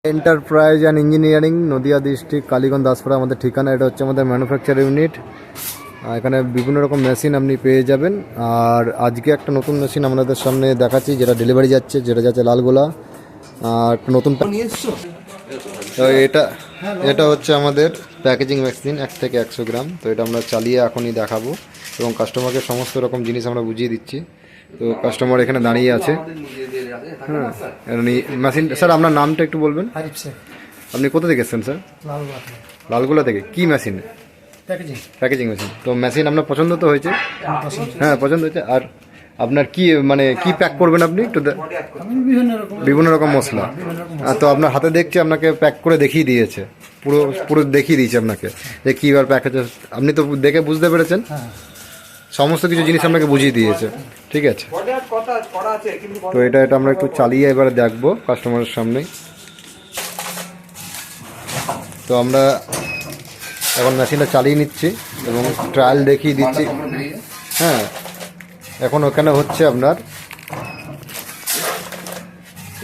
Enterprise and engineering, Nadia district, Kaliganj, Daspara আমাদের ঠিকানা। এটা হচ্ছে আমাদের ম্যানুফ্যাকচার ইউনিট। এখানে বিভিন্ন রকম মেশিন আপনি পেয়ে যাবেন। আর আজকে একটা নতুন মেশিন আপনাদের সামনে দেখাচ্ছি, যেটা ডেলিভারি যাচ্ছে, যেটা যাচ্ছে লালগোলা। আর একটা নতুন তো এটা হচ্ছে আমাদের প্যাকেজিং মেশিন, 1 থেকে 100 গ্রাম। তো এটা আমরা চালিয়ে এখনই দেখাবো এবং কাস্টমারকে সমস্ত রকম জিনিস আমরা বুঝিয়ে দিচ্ছি। তো কাস্টমার এখানে দাঁড়িয়ে আছে। হ্যাঁ, মেশিন স্যার, আপনার নামটা একটু বলবেন? আপনি কোথা থেকে এসেছেন স্যার? লালগোলা থেকে। কি মেশিন? Packaging machine. তো মেশিন আপনার পছন্দ তো হয়েছে? হ্যাঁ, পছন্দ হয়েছে। আর আপনার কি কি প্যাক করবেন আপনি একটু? বিভিন্ন রকম মশলা। তো আপনার হাতে দেখছি, আপনাকে প্যাক করে দেখিয়ে দিয়েছে, পুরো পুরো দেখিয়ে দিয়েছে আপনাকে যে কীভাবে প্যাক হচ্ছে। আপনি তো দেখে বুঝতে পেরেছেন, সমস্ত কিছু জিনিস আপনাকে বুঝিয়ে দিয়েছে। ঠিক আছে, তো এটা আমরা একটু চালিয়ে এবারে দেখবো কাস্টমারের সামনেই। তো আমরা এখন মেশিনটা চালিয়ে নিচ্ছি এবং ট্রায়াল দেখিয়ে দিচ্ছি। হ্যাঁ, এখন ওখানে হচ্ছে আপনার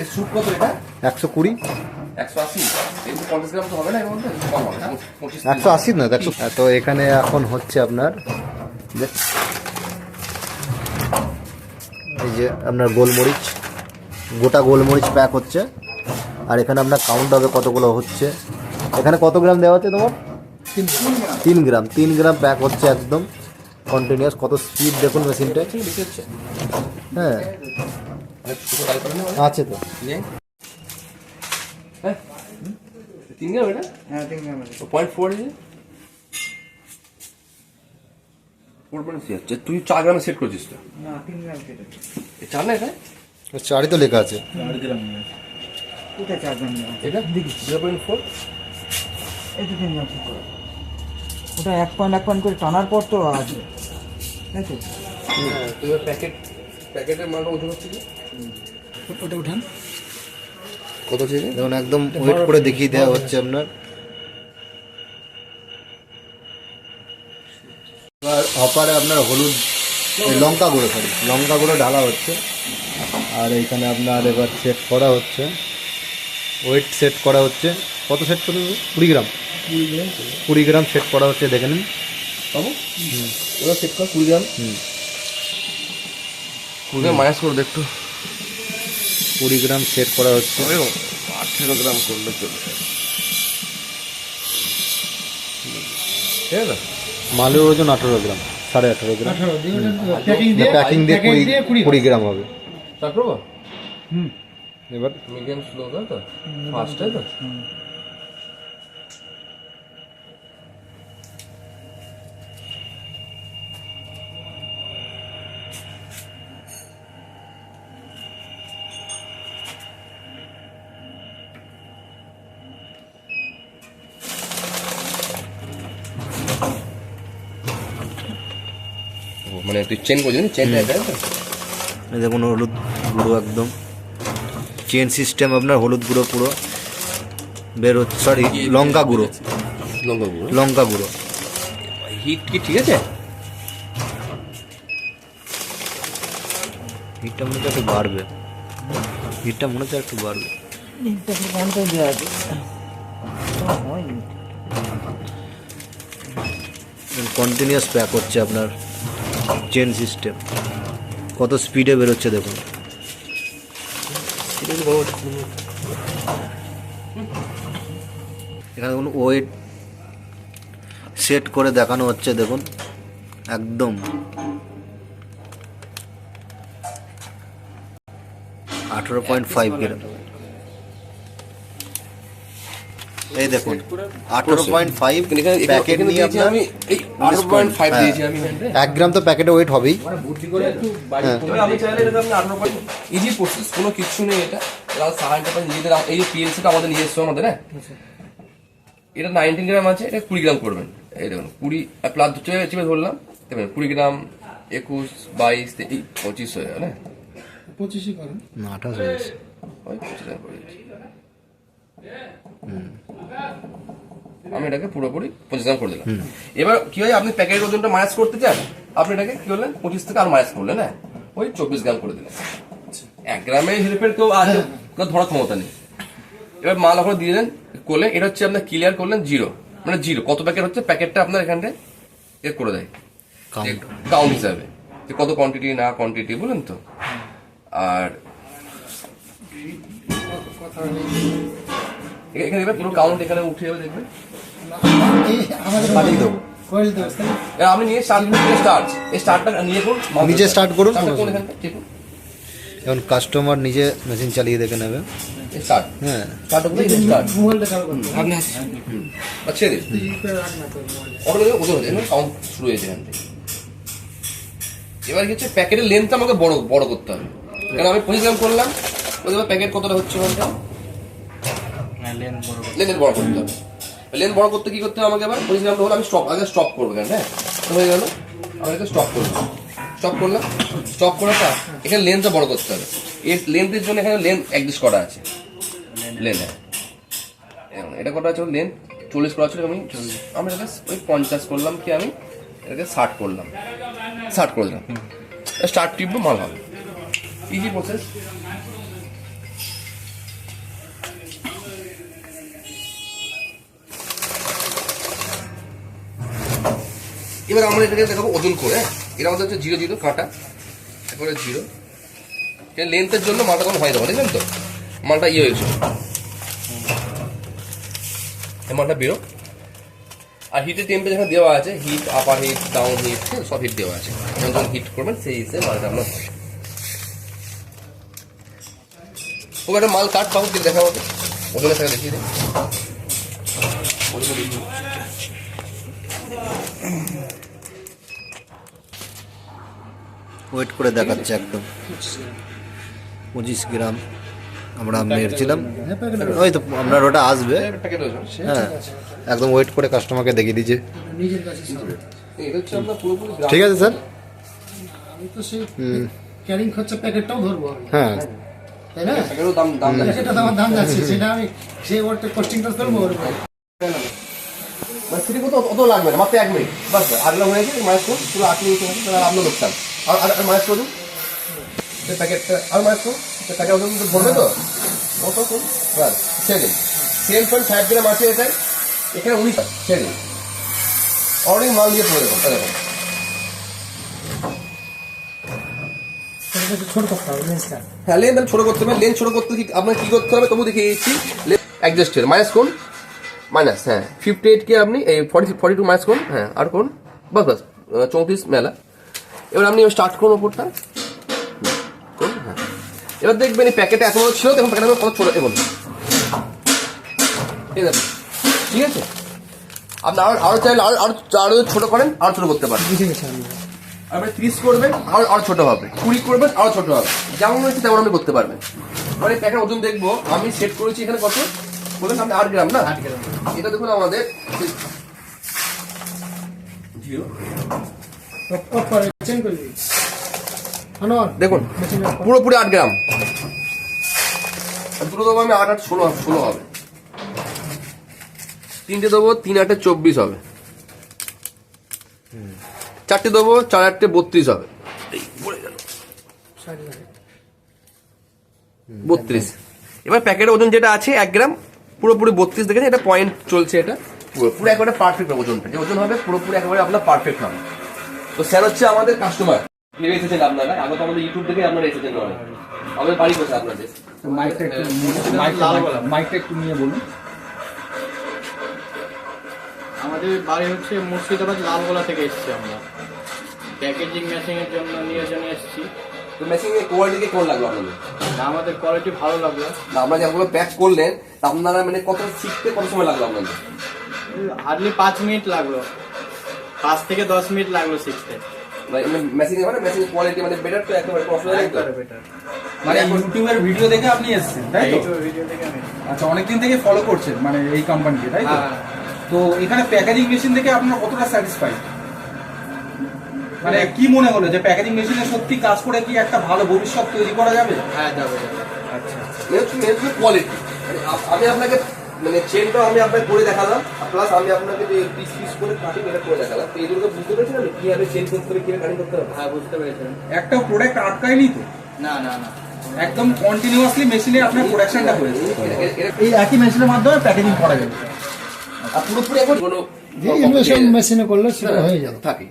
120, 180 না, 100। তো এখানে এখন হচ্ছে আপনার এই যে আপনার গোলমরিচ, গোটা গোলমরিচ প্যাক হচ্ছে। আর এখানে আপনার কাউন্ট হবে কতগুলো হচ্ছে। এখানে কত গ্রাম দেওয়া হচ্ছে তোমার? 3 গ্রাম প্যাক হচ্ছে একদম কন্টিনিউয়াস। কত স্পিড দেখুন মেশিনটা। হ্যাঁ, আছে তো। 3 গ্রাম এটা? হ্যাঁ, 3 গ্রাম। 0.4 আছে। তুই 4 গ্রামে সেট করছিস তো? না, 3 গ্রাম সেট আছে। 4 না এটা? 4ই তো লেখা আছে। 4 গ্রাম। এটা 4 গ্রাম। এটা দেখি 0.4। এটা 3 গ্রাম সেট করা। ওটা 1 পয়েন্ট করে টানার পর তো আছে, তাই তো? হ্যাঁ, তুই প্যাকেটের মালটা ওজন হচ্ছে কি? ওটা উঠান। কত ছিল? যেমন একদম ওয়েট করে দেখিয়ে দেওয়া হচ্ছে আপনার। হপারে আপনার হলুদ, লঙ্কা গুঁড়ো ঢালা হচ্ছে। আর এইখানে আপনার এবার সেট করা হচ্ছে, ওয়েট সেট করা হচ্ছে। কত সেট করবে? 20 গ্রাম। 20 গ্রাম সেট করা হচ্ছে, দেখে নিন বাবু। এবার সেট কর 20 গ্রাম। 20 গ্রাম মাইনাস করে দেখতো। 20 গ্রাম সেট করা হচ্ছে। 18 গ্রাম করলে চলবে। ঠিক আছে, মালের ওজন 18 গ্রাম, 18.5 গ্রাম। প্যাকিং দিয়ে 20 গ্রাম হবে। তারপর এবার মিডিয়াম স্লো তো ফাস্ট তো। মানে তুই চেন করছিস, চেনটা এটা তো। এই দেখুন হলুদ গুঁড়ো, একদম চেন সিস্টেম আপনার। হলুদ গুঁড়ো পুরো বের হচ্ছে, সরি লঙ্কা গুঁড়ো। হিট কি ঠিক আছে? হিটটা মনে হচ্ছে একটু বাড়বে। কন্টিনিউয়াস প্যাক হচ্ছে আপনার, চেন সিস্টেম। কত স্পিডে বেরোচ্ছে দেখুন। এখানে দেখুন ওয়েট সেট করে দেখানো হচ্ছে, দেখুন একদম 18.5 গ্রাম। এই দেখুন 18.5 প্যাকেট নিয়ে আপনার আমি এই 18.5 দিয়েছি আমি। 1 গ্রাম তো প্যাকেটে ওয়েট হবেই। আমি চাইলে এটা আপনি 18 ইজি প্রসেস, কোনো কিছু নেই। এটা সাহায্য করে নিজেদের। এই যে পিএলসিটা আমাদের নিয়ে এসছো আমাদের। হ্যাঁ, এটা 19 গ্রাম আছে, এটা 20 গ্রাম করবেন। এই দেখুন 20 প্লাস চেপে ধরলাম, 20 গ্রাম 21, 22, 23, 25 হয়ে গেল। 25ই করেন না, 28 হয়ে গেছে। ওই 25 গ্রাম করে দিচ্ছি। আমি এটাকে পুরোপুরি 25 গ্রাম করে দিলাম। এবার কি হয়, আপনি প্যাকেটের ওজনটা মাইনাস করতে চান, আপনি এটাকে কি করলেন, 25 থেকে আর মাইনাস করলেন। হ্যাঁ, ওই 24 গ্রাম করে দিলেন। 1 গ্রামে হেল্পের কেউ আছে, ধরার ক্ষমতা নেই। এবার মাল ওখানে দিয়ে দেন করলেন, এটা হচ্ছে আপনার ক্লিয়ার করলেন 0, মানে 0 কত প্যাকেট হচ্ছে প্যাকেটটা আপনার এখানে এর করে দেয় কাউন্ট হিসাবে, যে কত কোয়ান্টিটি না কোয়ান্টিটি, বলেন তো। আর এখানে দেখবেন পুরো কাউন্ট এখানে উঠে যাবে, দেখবেন পাঠিয়ে দেবো। এবার আপনি নিয়ে স্টার্টটা নিয়ে করুন, নিজে start করুন, কোনো কোন এখানে ঠিক এখন কাস্টমার নিজে মেশিন চালিয়ে দেখে নেবে। স্টার্ট হ্যাঁ, স্টার্ট করুন, স্টার্ট আপনি আচ্ছা দিন অটোমেটিক ওজন হয়ে যাবে, কাউন্ট শুরু হয়েছে এখান থেকে। এবার কি হচ্ছে প্যাকেটের লেন্থটা আমাকে বড় করতে হবে, কারণ আমি 25 গ্রাম করলাম, ওদের প্যাকেট কতটা হচ্ছে ওখানটা লেন্থ বড় করতে হবে। লেন্থ বড় করতে কি করতে হবে আমাকে, আবার 25 গ্রাম হলে আমি স্টপ করবো কেন, হ্যাঁ হয়ে গেল, আমি স্টপ করবো, স্টপ করাটা এখানে লেন্থটা বড় করতে হবে। এর লেন্থের জন্য এখানে লেন্থ অ্যাডজাস্ট করা আছে, লেন্থ এটা কটা আছে লেন্থ 40 করা ছিল, আমি এটাকে ওই 50 করলাম, কি আমি এটাকে 60 করলাম, 60 করে দিলাম, স্টার্ট টিপবো, মাল হবে, ইজি প্রসেস। এবার আমরা এটাকে দেখাবো ওজন করে, এটা আমাদের হচ্ছে 0 কাটা, একবারে 0, লেন্থের জন্য মালটা কোনো হয় দেবো, দেখলেন তো মালটা হয়েছে, মালটা বেরো। আর হিটের টেম্পারেচার দেওয়া আছে, হিট আপার হিট ডাউন হিট সব হিট দেওয়া আছে, যখন হিট করবেন সেই হিসেবে মালটা আপনার হয়। ও একটা মাল কাট পাবো, কিন্তু দেখা হবে ওজনের সাথে দেখিয়ে দিন, ওয়েট করে দেখাচ্ছে একদম 25 গ্রাম আমরা মেরেছিলাম, ওই তো আপনার ওটা আসবে। প্যাকেট হয়েছে, হ্যাঁ, একদম ওয়েট করে কাস্টমারকে দেখিয়ে দিচ্ছে। এটা হচ্ছে আপনার পুরোপুরি গ্রাম। ঠিক আছে স্যার, আমি তো সেই ক্যারিং খরচা প্যাকেটটাও ধরবো আমি, হ্যাঁ তাই না? প্যাকেটেরও দাম সেটা তো আমার দাম যাচ্ছে, সেটা আমি সেই ওটা কস্টিংটা ধরবো ওর উপরে। মানে সেটা কত অত লাগবে না, মাত্র 1 মিনিট বাস, আগলা হয়ে গেছে মাইনাস করুন, পুরো 8 মিনিট আপনার লোকসান। আর মাইনাস করুন প্যাকেটটা, আর মাইনাস করুন প্যাকেট ওজন ভরবে তো কত করুন, বাস ছেড়ে দিন। 7.5 গ্রাম আছে এটাই, এখানে 19 ছেড়ে দিন, অলরেডি মাল দিয়ে পড়ে দেবো, দেখুন সেটা একটু ছোট করতে হবে লেন্সটা। হ্যাঁ লেন ছোট করতে হবে, লেন ছোট করতে আপনার কি করতে হবে তবু দেখিয়ে দিচ্ছি। অ্যাডজাস্টের মাইনাস কোন মাইনাস, হ্যাঁ 58 কে আপনি এই 42 মাইনাস কোন, হ্যাঁ আর কোন বাস 34 মেলা। এবার আপনি স্টার্ট করুন ওপরটা, হ্যাঁ এবার দেখবেন এই প্যাকেটে এত বড় ছিল, তখন প্যাকেট কত ছোট এগোন, ঠিক আছে। আপনি আরো চাইলে আরো ছোট করেন, আরো ছোট করতে পারেন, বুঝে গেছি আমি। আপনি 30 করবেন আরো ছোট হবে, 20 করবেন আরো ছোট হবে, যেমন হচ্ছে তেমন আপনি করতে পারবেন। মানে প্যাকেট ওজন দেখবো আমি সেট করেছি এখানে কত বলেন আপনি 8 গ্রাম না, 8 গ্রাম। এটা দেখুন আমাদের 0 অফ করে চেঞ্জ করে দিই। আনোয়ার দেখুন পুরোপুরি 8 গ্রাম, আর দুটো দেবো আমি 8 8 16 হবে, তিনটে দেবো 3 8 24 হবে, চারটে দেবো 4 8 32 হবে, এই পড়ে গেল 32। এবার প্যাকেটের ওজন যেটা আছে 1 গ্রাম পুরোপুরি 32 দেখেছেন, এটা পয়েন্ট চলছে, এটা পুরো একেবারে পারফেক্ট ওজনটা, যে ওজন হবে পুরোপুরি একেবারে আপনার পারফেক্ট হবে। তো স্যার হচ্ছে আমাদের কাস্টমার, ভেবে এসেছেন আপনারা, আগে তো আমাদের ইউটিউব থেকে আপনারা এসেছেন, আমাদের বাড়ি কোথায় আপনাদের? মাইকটা একটু নিয়ে বলুন। আমাদের বাড়ি হচ্ছে মুর্শিদাবাদ লালগোলা থেকে এসেছি আমরা, প্যাকেজিং মেশিনের জন্য নিয়ে এসেছি। তো মেশিনের কোয়ালিটি কেমন লাগলো আপনাদের? আমাদের কোয়ালিটি ভালো লাগলো। না আপনারা যেগুলো প্যাক করলেন আপনারা মানে কত শিখতে কত সময় লাগলো আপনাদের? হার্ডলি 5 মিনিট লাগলো, 5 থেকে 10 মিনিট লাগলো শিখতে। মেশিনের মানে মেশিনের কোয়ালিটি মানে বেটার তো, একেবারে অসুবিধা নেই তো? বেটার। মানে ইউটিউবের ভিডিও দেখে আপনি এসেছেন তাই তো? ভিডিও থেকে আমি আচ্ছা, অনেকদিন থেকে ফলো করছেন মানে এই কোম্পানিকে তাই তো? হ্যাঁ। তো এখানে প্যাকেজিং মেশিন থেকে আপনারা কতটা স্যাটিসফাইড? মানে কি মনে হলো যে প্যাকেজিং মেশিনে সত্যি কাজ করে কি একটা ভালো ভবিষ্যৎ তৈরি করা যাবে? হ্যাঁ যাবে। আচ্ছা, মেশিনের কোয়ালিটি আমি আপনাকে মানে চেনটাও আমি আপনাকে করে দেখালাম, প্লাস আমি আপনাকে যে পিস পিস করে কাটিং এটা করে দেখালাম, তো এইগুলো বুঝতে পেরেছেন আমি কিভাবে চেন করতে হবে, কিভাবে কাটিং করতে হবে? হ্যাঁ বুঝতে পেরেছেন। একটা প্রোডাক্ট আটকায়নি তো? না। একদম কন্টিনিউয়াসলি মেশিনে আপনার প্রোডাকশনটা হয়েছে। এটা- এই একই মেশিনের মাধ্যমে প্যাকেজিং করা যাবে। আর পুরোপুরি এখন কোনো যে ইনভেশন মেশিনে করলে সেটা হয়ে যাবে। থাকে,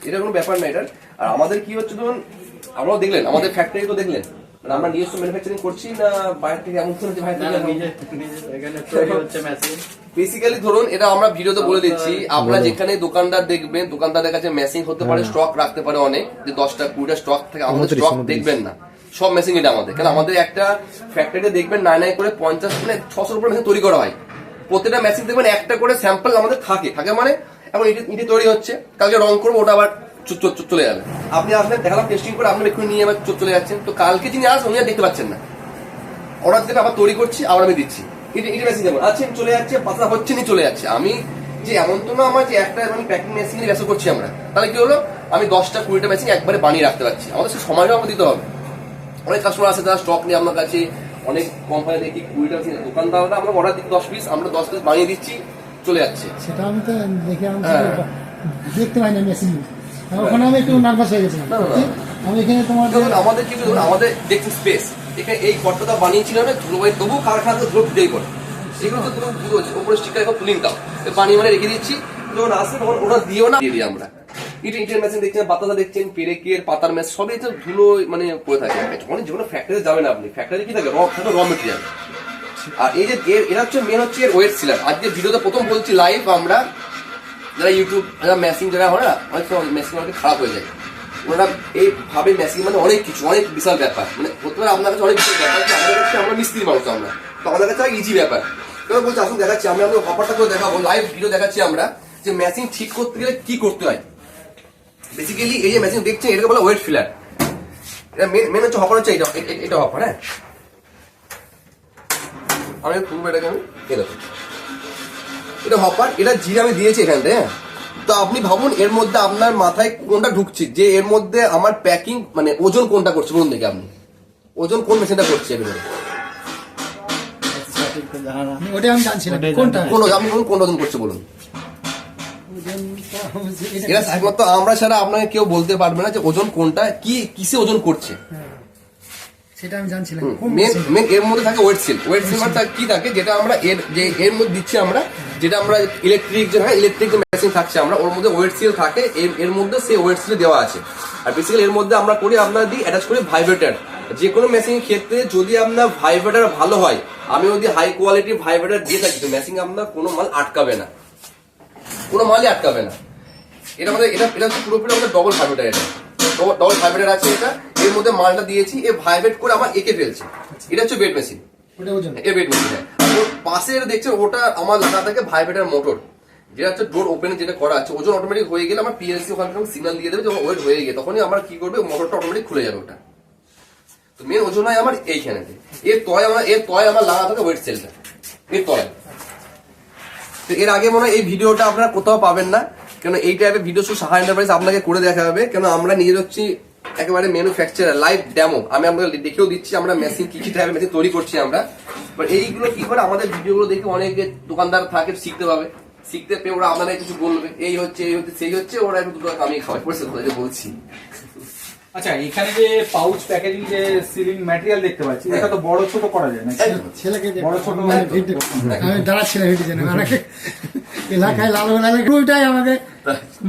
এটা কোনো ব্যাপার না এটার। আর আমাদের কি হচ্ছে ধরুন, আমরাও দেখলেন আমাদের ফ্যাক্টরি তো দেখলেন, মানে আমরা নিজস্ব ম্যানুফ্যাকচারিং করছি না বাইরে থেকে এমন কোনো যে বাইরে না, থেকে নিজে এখানে তৈরি হচ্ছে মেশিন। বেসিক্যালি ধরুন এটা আমরা ভিডিওতে বলে দিচ্ছি, আপনারা যেখানে দোকানদার দেখবেন, দোকানদারের কাছে মেশিন হতে পারে, স্টক রাখতে পারে অনেক, যে 10টা 20টা স্টক থাকে, আমাদের স্টক দেখবেন না, সব মেশিন এটা আমাদের। কারণ আমাদের একটা ফ্যাক্টরিতে দেখবেন নাই নাই করে 50 মানে 600 উপরে মেশিন তৈরি করা হয়। প্রত্যেকটা মেশিন দেখবেন একটা করে স্যাম্পল আমাদের থাকে মানে এখন ইটি তৈরি হচ্ছে, কালকে রং করবো, ওটা আবার চলে যাবে। আপনি আসলেন, দেখালাম টেস্টিং করে, আপনি এক্ষুনি নিয়ে আবার চলে যাচ্ছেন, তো কালকে যিনি আসবেন উনি আর দেখতে পাচ্ছেন না। অর্ডার দেবে, আবার তৈরি করছি, আবার আমি দিচ্ছি। এটা মেশিন যেমন আছেন চলে যাচ্ছে, পাতলা হচ্ছে নি চলে যাচ্ছে। আমি যে এমন তো না আমার যে একটা মানে প্যাকিং মেশিন নিয়ে ব্যবসা করছি আমরা, তাহলে কি হলো আমি 10টা 20টা মেশিন একবারে বানিয়ে রাখতে পারছি। আমাদের সে সময়টাও আমাকে দিতে হবে। অনেক কাস্টমার আছে যারা স্টক নিয়ে আপনার কাছে, অনেক কোম্পানি দেখি 20টা মেশিন, দোকানদাররা আমরা অর্ডার দিচ্ছি 10 পিস, আমরা 10 পিস বানিয়ে দিচ্ছি, চলে যাচ্ছে। সেটা আমি তো দেখে আমি হ্যাঁ। দেখতে পাই না মেশিন, ওখানে আমি একটু নার্ভাস হয়ে গেছিলাম। না, না, না। আমি এখানে তোমার ধরুন আমাদের কি ধরুন আমাদের দেখছি স্পেস, এখানে এই কটটা বানিয়েছিল না ধুলো বাড়ি, তবু কারখানা ধুলো ঢুকেই পড়ে, এগুলো তো ধুলো হচ্ছে, উপরে স্টিকার এখন তুলিং দাও, বানিয়ে মানে রেখে দিচ্ছি, যখন আসে তখন ওটা দিও না দিয়ে দিই আমরা। ইটের মেশিন দেখছেন, বাতাসা দেখছেন, পেরেকের পাতার মেশ, সবই তো ধুলো মানে পড়ে থাকে। অনেক যেগুলো ফ্যাক্টরিতে যাবেন আপনি, ফ্যাক্টরি কি থাকে র মেটেরিয়াল। আর এই যে এরা হচ্ছে মেন হচ্ছে এর ওয়েট সিলার। আজকে ভিডিওতে প্রথম বলছি লাইভ, আমরা যারা ইউটিউব যারা মেশিন যারা হয় না, অনেক সময় মেশিন অনেক খারাপ হয়ে যায়, ওনারা এই ভাবে মেশিন মানে অনেক কিছু, অনেক বিশাল ব্যাপার, মানে হতে পারে আপনার কাছে অনেক বিশাল ব্যাপার, আমাদের কাছে আমরা মিস্ত্রি মানুষ, আমরা তো আমাদের কাছে ইজি ব্যাপার। কেউ বলছে আসুন দেখাচ্ছি, আমি আপনাকে হপারটা করে দেখাবো, লাইভ ভিডিও দেখাচ্ছি আমরা যে মেশিন ঠিক করতে গেলে কি করতে হয়। বেসিক্যালি এই যে মেশিন দেখছেন এটাকে বলে ওয়েট ফিলার। এটা মেন হচ্ছে হপার, হচ্ছে এটা হপার। হ্যাঁ, আমি খুলবো এটাকে, আমি দেখুন এটা হপার, এটা জিরে আমি দিয়েছি এখান থেকে। হ্যাঁ, তো আপনি ভাবুন এর মধ্যে আপনার মাথায় কোনটা ঢুকছে, যে এর মধ্যে আমার প্যাকিং মানে ওজন কোনটা করছে, বলুন দেখি আপনি ওজন কোন মেশিনটা করছে এবারে, ওটা আমি জানছিলাম কোনটা কোন আপনি বলুন কোন ওজন করছে বলুন। এটা- এটা একমাত্র আমরা ছাড়া আপনাকে কেউ বলতে পারবে না যে ওজন কোনটা, কি কিসে ওজন করছে। সেটা আমি জানছিলাম কোন মেন machine? মেন এর মধ্যে থাকে ওয়েট সিল। ওয়েট সিল মানে কি থাকে, যেটা আমরা এর মধ্যে দিচ্ছি আমরা, যেটা আমরা ইলেকট্রিক যে হয় ইলেকট্রিক যে মেশিন থাকছে আমরা, ওর মধ্যে ওয়েট সিল থাকে, এর মধ্যে সেই ওয়েট সিল দেওয়া আছে। আর বেসিক্যালি এর মধ্যে আমরা করি, আপনার দিই অ্যাটাচ করি ভাইব্রেটর। যে কোনো মেশিনের ক্ষেত্রে যদি আপনার ভাইব্রেটর ভালো হয়, আমি যদি হাই কোয়ালিটির ভাইব্রেটর দিয়ে থাকি, তো মেশিন আপনার কোনো মাল আটকাবে না, কোনো মালই আটকাবে না। এটা আমাদের এটা হচ্ছে পুরোপুরি আমাদের ডবল ভাইব্রেটর। এটা ডবল ভাইব্রেটর আছে, এটা এর মধ্যে মালটা দিয়েছি, এ ভাইব্রেট করে আমার এঁকে ফেলছে। এটা হচ্ছে বেড মেশিন, ওটা ওজন এ বেড মেশিন। ওর পাশে দেখছেন ওটা আমার লাগা থাকে ভাইব্রেটর মোটর, যেটা হচ্ছে ডোর ওপেন যেটা করা আছে, ওজন অটোমেটিক হয়ে গেলে আমার পিএলসি ওখানে সিগন্যাল দিয়ে দেবে, যখন ওয়েট হয়ে গিয়ে তখনই আমার কি করবে, মোটরটা অটোমেটিক খুলে যাবে ওটা। তো মেন ওজন হয় আমার এইখানে, এর তয় আমার লাগা থাকে ওয়েট সেলটা, এর তয়। তো এর আগে মনে হয় এই ভিডিওটা আপনারা কোথাও পাবেন না, কেন এই টাইপের ভিডিও শুধু সাহা এন্টারপ্রাইজ আপনাকে করে দেখা হবে, কেন আমরা নিজের হচ্ছি একেবারে ম্যানুফ্যাকচারার, লাইভ ডেমো আমি আপনাকে দেখেও দিচ্ছি আমরা মেশিন কি টাইপের মেশিন তৈরি করছি আমরা। বাট এইগুলো কি করে আমাদের ভিডিওগুলো দেখে অনেকে দোকানদার থাকে, শিখতে পাবে, শিখতে পেয়ে ওরা আপনারা কিছু বলবে, এই হচ্ছে সেই হচ্ছে, ওরা একটু দুটো কামিয়ে খাওয়াই পড়ছে, বলছি। আচ্ছা, এখানে যে পাউচ প্যাকেজিং যে সিলিং ম্যাটেরিয়াল দেখতে পাচ্ছি, এটা তো বড় ছোট করা যায় না? ছেলেকে যে বড় ছোট মানে ভিডিও আমি দাঁড়াচ্ছিলাম ভিডিও জন্য অনেকে এলাকায় লাল ওইটাই আমাদের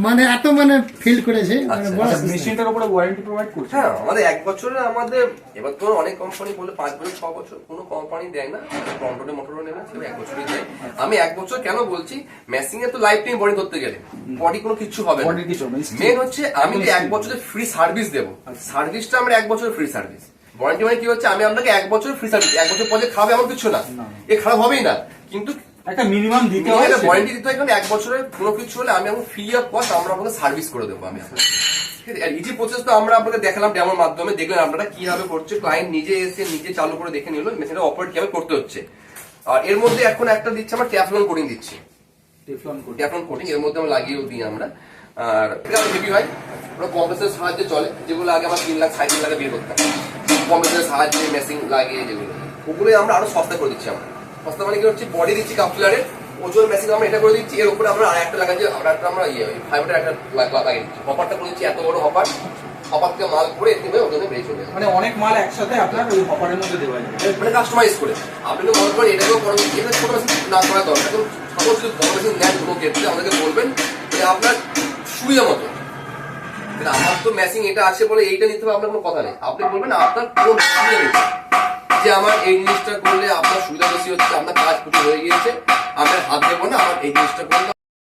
মানে এত মানে ফিল করেছে মানে বড় system। মেশিনটার উপরে ওয়ারেন্টি প্রোভাইড করছে? হ্যাঁ, আমাদের 1 বছরে আমাদের, এবার তো অনেক কোম্পানি বলে 5 বছর 6 বছর, কোনো কোম্পানি দেয় না, কন্ট্রোলে মোটরও নেবে, সেটা 1 বছরই দেয়। আমি 1 বছর কেন বলছি, মেশিং এ তো লাইফ টাইম বডি ধরতে গেলে বডি কোনো কিছু হবে না। বডির কিছু হবে না। মেন হচ্ছে আমি যে 1 বছরের ফ্রি সার্ভিস দেবো, সার্ভিসটা আমরা 1 বছরের ফ্রি সার্ভিস। ওয়ারেন্টি মানে কি হচ্ছে, আমি আপনাকে 1 বছরের ফ্রি সার্ভিস, 1 বছর পরে খাবে এমন কিছু না, এ খারাপ হবেই না, কিন্তু একটা মিনিমাম দিতে হয়। ওয়ারেন্টি দিতে হয়, কারণ 1 বছরের কোনো কিছু হলে আমি এখন ফ্রি অফ কস্ট আমরা আপনাকে সার্ভিস করে দেবো। আমি ইজি প্রসেস তো আমরা আপনাকে দেখালাম ডেমোর মাধ্যমে, দেখলেন আপনারা কিভাবে করছে, ক্লায়েন্ট নিজে এসে নিজে চালু করে দেখে নিল মেশিনটা অপারেট কিভাবে করতে হচ্ছে। আর এর মধ্যে এখন একটা দিচ্ছে আমরা ট্যাফলন কোটিং দিচ্ছি, ট্যাফলন কোটিং এর মধ্যে আমরা লাগিয়েও দিই আমরা। আর এটা হেভি হয়, ওরা কম্প্রেসারের সাহায্যে চলে, যেগুলো আগে আমার 3 লাখ 3.5 লাখ বের করতাম, কম্প্রেসারের সাহায্যে মেশিন লাগিয়ে, যেগুলো ওগুলোই আমরা আরো সস্তা করে দিচ্ছি। আমরা সস্তা মানে কি হচ্ছে, বডি দিচ্ছি কাপলারের, ওজন মেশিন আমরা এটা করে দিচ্ছি, এর উপরে আমরা আর একটা লাগাচ্ছি, আমরা ইয়ে ফাইবারটা একটা লাগিয়ে দিচ্ছি, হপারটা করে দিচ্ছি, এত বড় হপার সবার থেকে মাল করে এতে ওখানে বেরিয়ে চলে যাবে। মানে অনেক মাল একসাথে আপনার ওই হপারের মধ্যে দেওয়া যায়। মানে কাস্টমাইজ করে আপনি তো মনে করেন এটাকেও বড় এটা ছোট মেশিন না করা দরকার, কিন্তু সকল যদি বড় মেশিন নেন কোনো ক্ষেত্রে আমাদেরকে বলবেন যে আপনার সুবিধা মতো। আমার তো মেশিন এটা আছে বলে এইটা নিতে হবে আপনার কোনো কথা নেই, আপনি বলবেন আপনার কোন সুবিধা নিতে, যে আমার এই জিনিসটা করলে আপনার সুবিধা বেশি হচ্ছে, আপনার কাজ প্রচুর হয়ে গিয়েছে, আপনার হাত দেবো না, আমার এই জিনিসটা করলে